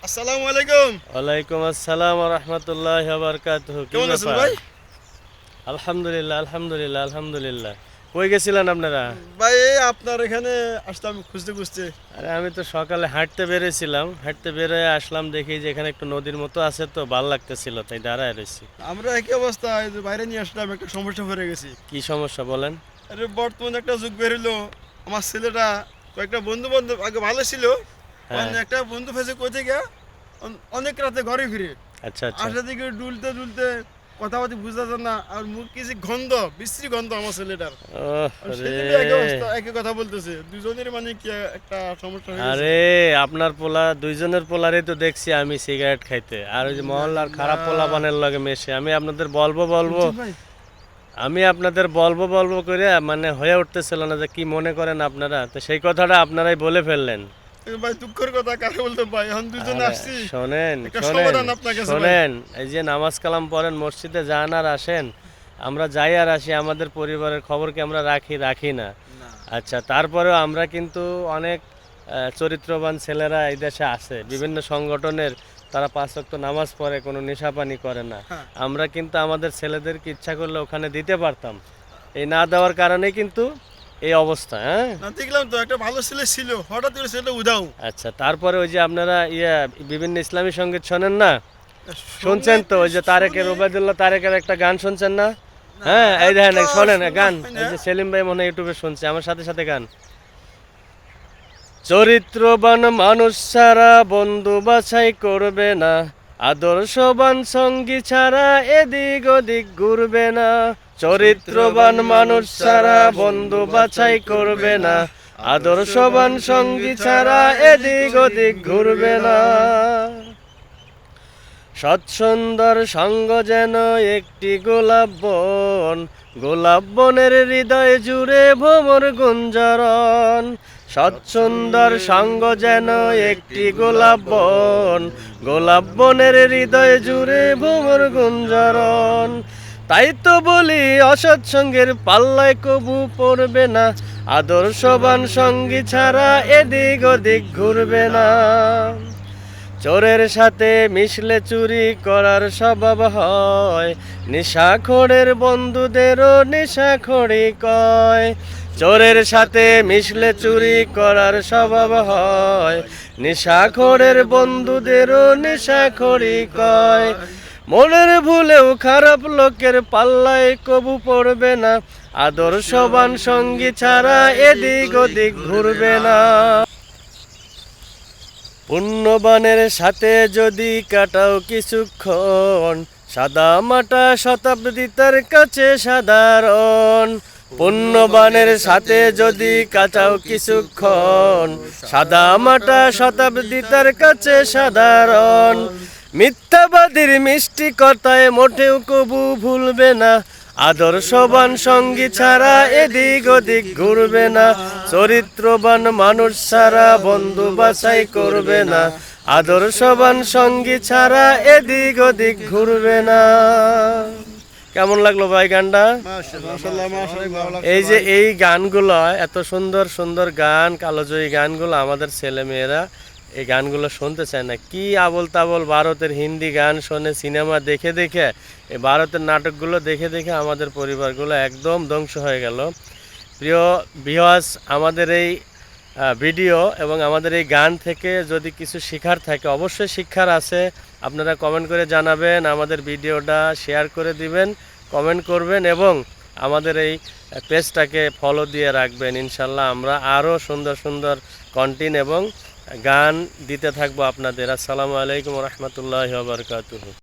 আসসালামু আলাইকুম। ওয়ালাইকুম আসসালাম ওয়া রাহমাতুল্লাহি ওয়া বারাকাতুহু। কেমন আছেন ভাই? আলহামদুলিল্লাহ আলহামদুলিল্লাহ আলহামদুলিল্লাহ। কই গেছিলেন আপনারা? ভাই এই আপনার এখানে আসলাম খুঁজতে খুঁজতে। আরে আমি তো সকালে হাঁটতে বেরিয়েছিলাম, হাঁটতে বেরোয় আসলাম, দেখি যে এখানে একটু নদীর মতো আছে, তো ভালো লাগতেছিল, তাই দাঁড়ায় রয়েছি। আমরা একই অবস্থা, এই যে বাইরে নিয়ে আসলাম, একটা সমস্যা পড়ে গেছি। কি সমস্যা বলেন? আরে বর্তমানে একটা যুগ বের হলো, আমার ছেলেটা কয়েকটা বন্ধু বান্ধব আগে ভালো ছিল, হ্যাঁ। একটা বন্ধু ফেসে কোথা থেকে অনেক রাতে ঘরে ফিরে আচ্ছা আচ্ছা। আসা থেকে ডুলতে ডুলতে কথাবার্তা বুঝতে পারছেন না, আর মুখ কিছু গন্ধ, বিশ্রী গন্ধ আমার ছেলেটার। আর আরে সেদিনই একই অবস্থা, একই কথা বলতেছে, দুজনের মানে কি একটা সমস্যা হয়ে গেছে। আরে আপনার পোলা, দুইজনের পোলারই তো দেখছি আমি সিগারেট খাইতে, আর ওই যে মহল্লার খারাপ পোলা বানের লগে মেশে। আমি আপনাদের বলবো ভাই করে মানে হয়ে উঠতেছিল না যে কি মনে করেন আপনারা, তো সেই কথাটা আপনারাই বলে ফেললেন। ভাই দুঃখের কথা কারে বলতে ভাই, এখন দুজনে আরে আসছি, শোনেন একটা শোনেন সমাধান আপনার কাছে ভাই। শোনেন, এই যে নামাজ কালাম পড়েন, মসজিদে যান আর আসেন, আমরা যাই আর আসি, আমাদের পরিবারের খবর কি আমরা রাখি না? আচ্ছা, তারপরেও আমরা কিন্তু অনেক চরিত্রবান ছেলেরা এই দেশে আছে, বিভিন্ন সংগঠনের, তারা 5 ওয়াক্ত নামাজ পড়ে, কোনো নেশাপানি করে না। হ্যাঁ। আমরা কিন্তু আমাদের ছেলেদেরকে ইচ্ছা করলে ওখানে দিতে পারতাম, এই না দেওয়ার কারণেই কিন্তু এই অবস্থা। হ্যাঁ, না দেখলাম তো একটা ভালো ছেলে ছিল, হঠাৎ করে ছেলেটা উধাও। আচ্ছা, তারপরে ওই যে আপনারা বিভিন্ন ইসলামী সঙ্গীত শোনেন না? শুনছেন তো, ওই যে তারেকের, ওবায়দুল্লাহ তারেকের একটা গান শুনছেন না? হ্যাঁ, এই দেখেন, শোনেন গান, এই যে সেলিম ভাই মনে হয় ইউটিউবে শুনছে, আমার সাথে সাথে গান। চরিত্রবান মানুষ ছাড়া বন্ধু বাছাই করবে না, আদর্শবান সঙ্গী ছাড়া এদিক ওদিক ঘুরবে না। চরিত্রবান মানুষ ছাড়া বন্ধু বাছাই করবে না, আদর্শবান সঙ্গী ছাড়া এদিক ওদিক ঘুরবে না। সৎসুন্দর সঙ্গ যেন একটি গোলাপ বন, গোলাপ বনের হৃদয় জুড়ে ভ্রমর গুঞ্জরণ। সৎসুন্দর সঙ্গ যেন একটি গোলাপ বন, গোলাপ বনের হৃদয় জুড়ে ভ্রমর গুঞ্জরণ। তাই তো বলি অসৎ সঙ্গের পাল্লায় কবু পড়বে না, আদর্শবান সঙ্গী ছাড়া এদিক ওদিক ঘুরবে না। চোরের সাথে মিশলে চুরি করার স্বভাব হয়, নেশাখোরের বন্ধুদেরও নেশাখোরি কয়। চোরের সাথে মিশলে চুরি করার স্বভাব হয়, নেশাখোরের বন্ধুদেরও নেশাখোরি কয়। মনের ভুলেও খারাপ লোকের পাল্লায় কবু পড়বে না, আদর্শবান সঙ্গী ছাড়া এদিক ওদিক ঘুরবে না। পুণ্যবানের সাথে যদি কাটাও কিছুক্ষণ, সাদা মাটা শতাব্দী তার কাছে সাধারণ। পুণ্যবানের সাথে যদি কাটাও কিছুক্ষণ, সাদা মাটা শতাব্দী তার কাছে সাধারণ। মিথ্যাবাদীর মিষ্টি কথায় মোটেও কবু ভুলবে না, আদর্শবান সঙ্গী ছাড়া এদিক ওদিক ঘুরবে না। চরিত্রবান মানুষ ছাড়া বন্ধু বাছাই করবে না, আদর্শবান সঙ্গী ছাড়া এদিক ওদিক ঘুরবে না। কেমন লাগলো ভাই গানটা? মাশাআল্লাহ মাশাআল্লাহ, ভালো লাগছে এই যে ভাই। এই গানগুলো, এত সুন্দর সুন্দর গান, কালোজয়ী গানগুলো আমাদের ছেলে মেয়েরা এই গানগুলো শুনতে চায় না। কি আবল তাবল ভারতের হিন্দি গান শোনে, সিনেমা দেখে দেখে, এই ভারতের নাটকগুলো দেখে দেখে আমাদের পরিবারগুলো একদম ধ্বংস হয়ে গেল। প্রিয় ভিউয়ার্স, আমাদের এই ভিডিও এবং আমাদের এই গান থেকে যদি কিছু শিখার থাকে, অবশ্যই শিক্ষার আছে, আপনারা কমেন্ট করে জানাবেন, আমাদের ভিডিওটা শেয়ার করে দিবেন, কমেন্ট করবেন এবং আমাদের এই পেজটাকে ফলো দিয়ে রাখবেন। ইনশাল্লাহ আমরা আরও সুন্দর সুন্দর কন্টেন্ট এবং গান দিতে থাকবো আপনাদের। আসসালামু আলাইকুম রহমতুল্লাহি ওয়া বারাকাতুহু।